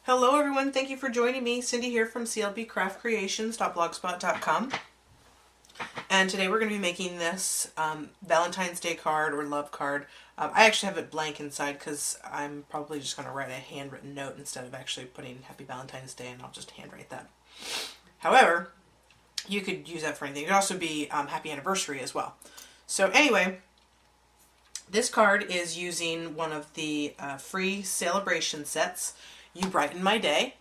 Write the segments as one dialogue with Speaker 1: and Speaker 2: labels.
Speaker 1: Hello everyone, thank you for joining me. Cindy here from CLBcraftcreations.blogspot.com. And today we're going to be making this Valentine's Day card or love card. I actually have it blank inside because I'm probably just going to write a handwritten note instead of actually putting Happy Valentine's Day, and I'll just handwrite that. However, you could use that for anything. It could also be Happy Anniversary as well. So anyway, this card is using one of the free Sale-a-bration sets, You Brighten My Day.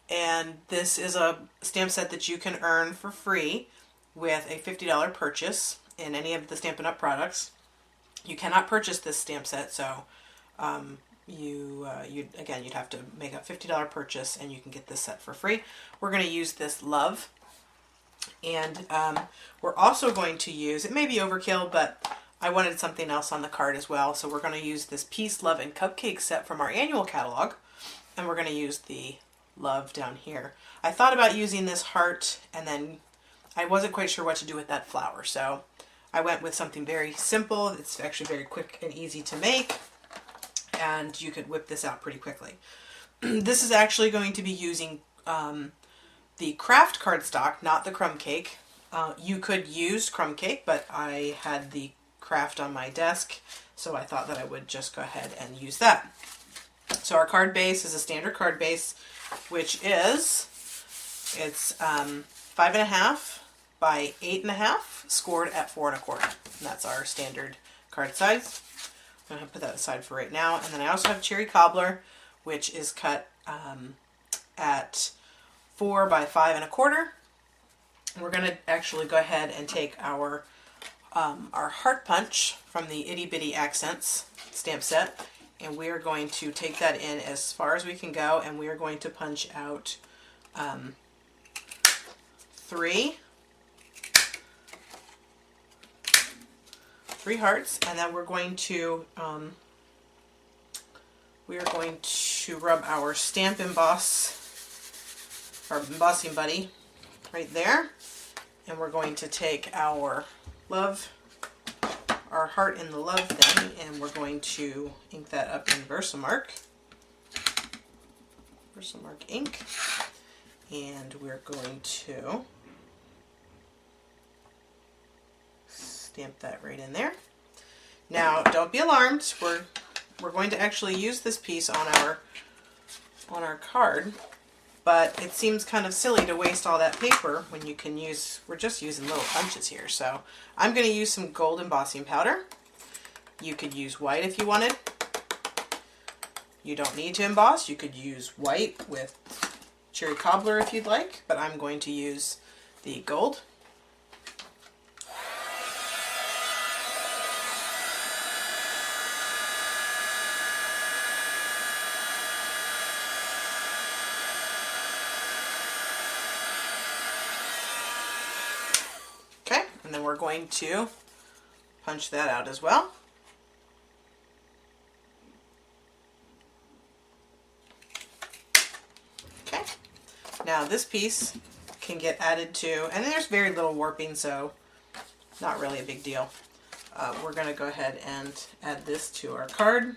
Speaker 1: And this is a stamp set that you can earn for free with a $50 purchase in any of the Stampin'Up products. You cannot purchase this stamp set, so you'd have to make a $50 purchase and you can get this set for free. We're going to use this Love, and we're also going to use, it may be overkill, but I wanted something else on the card as well, so we're going to use this Peace, Love, and Cupcake set from our annual catalog, and we're going to use the Love down here. I thought about using this heart, and then I wasn't quite sure what to do with that flower, so I went with something very simple. It's actually very quick and easy to make, and you could whip this out pretty quickly. This is actually going to be using the craft cardstock, not the crumb cake. You could use crumb cake, but I had the craft on my desk, so I thought that I would just go ahead and use that. So our card base is a standard card base, which is, it's 5.5 by 8.5, scored at 4 1/4. And that's our standard card size. I'm going to put that aside for right now. And then I also have Cherry Cobbler, which is cut at 4 by 5 1/4. We're going to actually go ahead and take our Heart Punch from the Itty Bitty Accents stamp set, and we are going to take that in as far as we can go, and we are going to punch out 3 hearts, and then we're going to rub our Stamp Emboss, our embossing buddy, right there, and we're going to take our Love, our heart in the Love thing, and we're going to ink that up in Versamark ink, and we're going to stamp that right in there. Now, don't be alarmed. We're going to actually use this piece on our card, but it seems kind of silly to waste all that paper when you can use, we're just using little punches here. So I'm going to use some gold embossing powder. You could use white if you wanted. You don't need to emboss. You could use white with Cherry Cobbler if you'd like, but I'm going to use the gold. Okay, and then we're going to punch that out as well. Okay, now this piece can get added to, and there's very little warping, so not really a big deal. We're going to go ahead and add this to our card.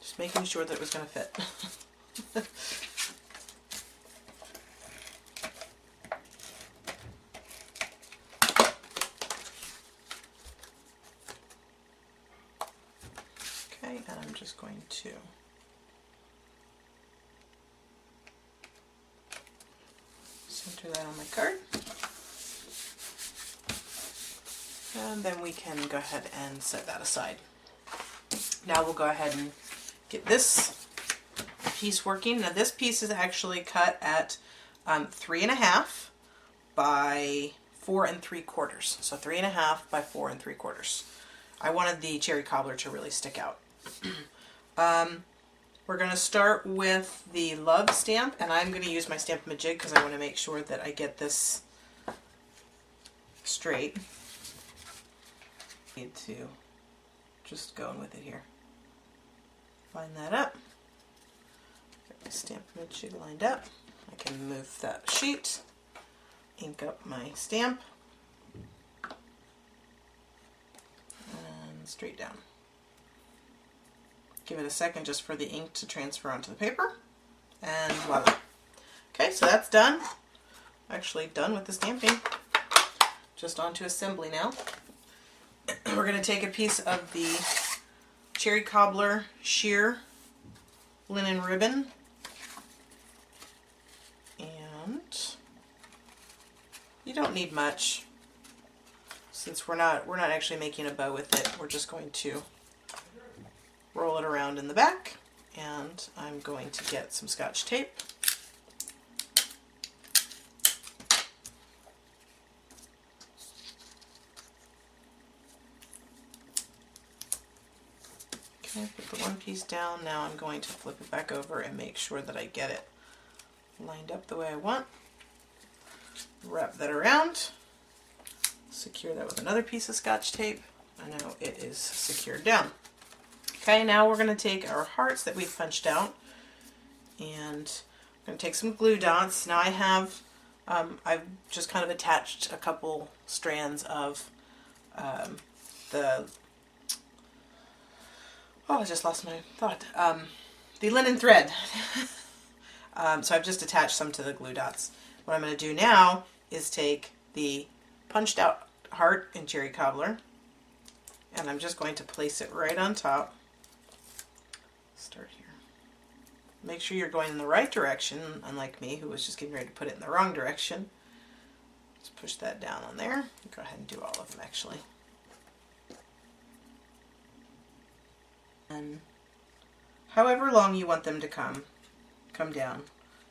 Speaker 1: Just making sure that it was going to fit. Okay, and I'm just going to center that on my card. And then we can go ahead and set that aside. Now we'll go ahead and get this piece working. Now this piece is actually cut at 3.5 by 4 3/4. So 3.5 by 4 3/4. I wanted the Cherry Cobbler to really stick out. We're going to start with the Love stamp, and I'm going to use my Stampin' Up because I want to make sure that I get this straight. Need to just go in with it here. Line that up. Get Stampin' Up lined up. I can move that sheet, ink up my stamp, and straight down. Give it a second just for the ink to transfer onto the paper, and voila. Okay, so that's done. Actually done with the stamping. Just onto assembly now. We're going to take a piece of the Cherry Cobbler sheer linen ribbon, and you don't need much since we're not actually making a bow with it. We're just going to roll it around in the back, and I'm going to get some Scotch tape. Okay, put the one piece down. Now I'm going to flip it back over and make sure that I get it lined up the way I want. Wrap that around. Secure that with another piece of Scotch tape. And now it is secured down. Okay, now we're going to take our hearts that we've punched out, and I'm going to take some glue dots. Now I have, I've just kind of attached a couple strands of I just lost my thought. The linen thread. So I've just attached some to the glue dots. What I'm going to do now is take the punched out heart in Cherry Cobbler, and I'm just going to place it right on top. Start here. Make sure you're going in the right direction, unlike me, who was just getting ready to put it in the wrong direction. Just push that down on there. Go ahead and do all of them, actually. And however long you want them to come down. I'm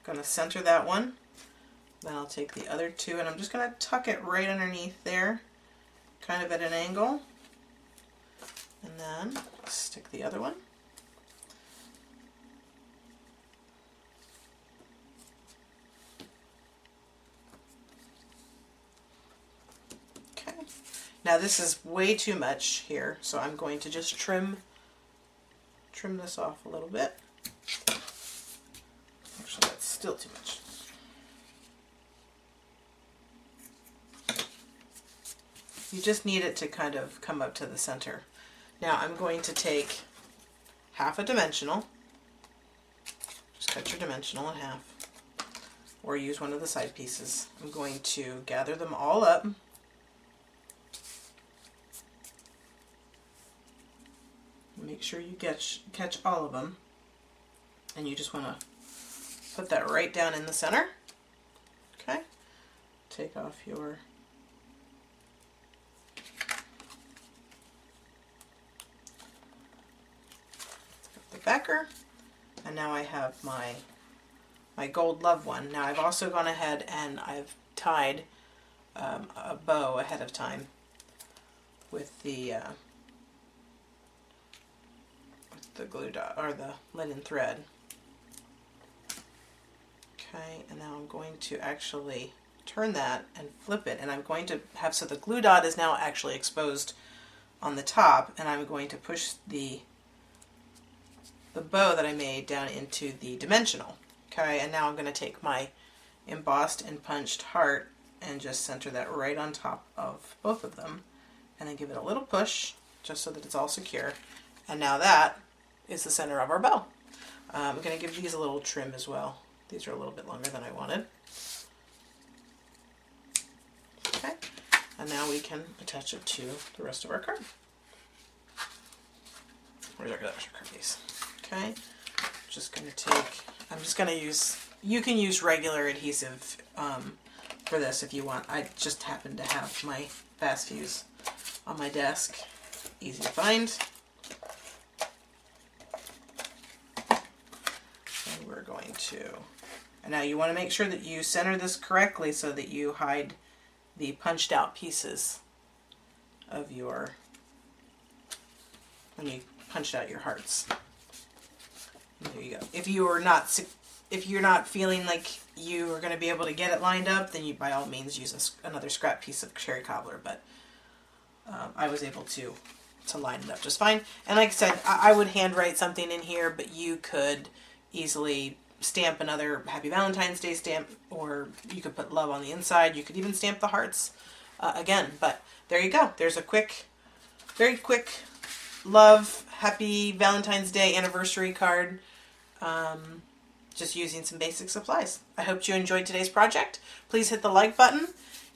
Speaker 1: going to center that one. Then I'll take the other two, and I'm just going to tuck it right underneath there, kind of at an angle. And then stick the other one. Okay. Now this is way too much here, so I'm going to just trim this off a little bit. Actually, that's still too much. You just need it to kind of come up to the center. Now I'm going to take half a dimensional. Just cut your dimensional in half, or use one of the side pieces. I'm going to gather them all up. Make sure you catch all of them, and you just want to put that right down in the center. Okay, take off your the backer, and now I have my gold love one. Now I've also gone ahead and I've tied a bow ahead of time with the glue dot, or the linen thread. Okay, and now I'm going to actually turn that and flip it, and I'm going to have, so the glue dot is now actually exposed on the top, and I'm going to push the bow that I made down into the dimensional. Okay, and now I'm going to take my embossed and punched heart and just center that right on top of both of them, and then give it a little push just so that it's all secure. And now that is the center of our bow. I'm going to give these a little trim as well. These are a little bit longer than I wanted. Okay, and now we can attach it to the rest of our card. Where's our card piece? Okay, just going to take, I'm just going to use, you can use regular adhesive for this if you want. I just happen to have my fast fuse on my desk. Easy to find. And we're going to, and now you want to make sure that you center this correctly so that you hide the punched out pieces of your, when you punched out your hearts. There you go. If you're not feeling like you are going to be able to get it lined up, then you by all means use another scrap piece of Cherry Cobbler. But I was able to line it up just fine. And like I said, I would handwrite something in here, but you could easily stamp another Happy Valentine's Day stamp, or you could put love on the inside. You could even stamp the hearts again. But there you go. There's a quick, very quick love, Happy Valentine's Day anniversary card. Just using some basic supplies. I hope you enjoyed today's project. Please hit the like button.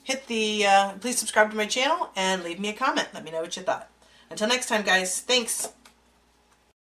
Speaker 1: Please subscribe to my channel and leave me a comment. Let me know what you thought. Until next time, guys. Thanks.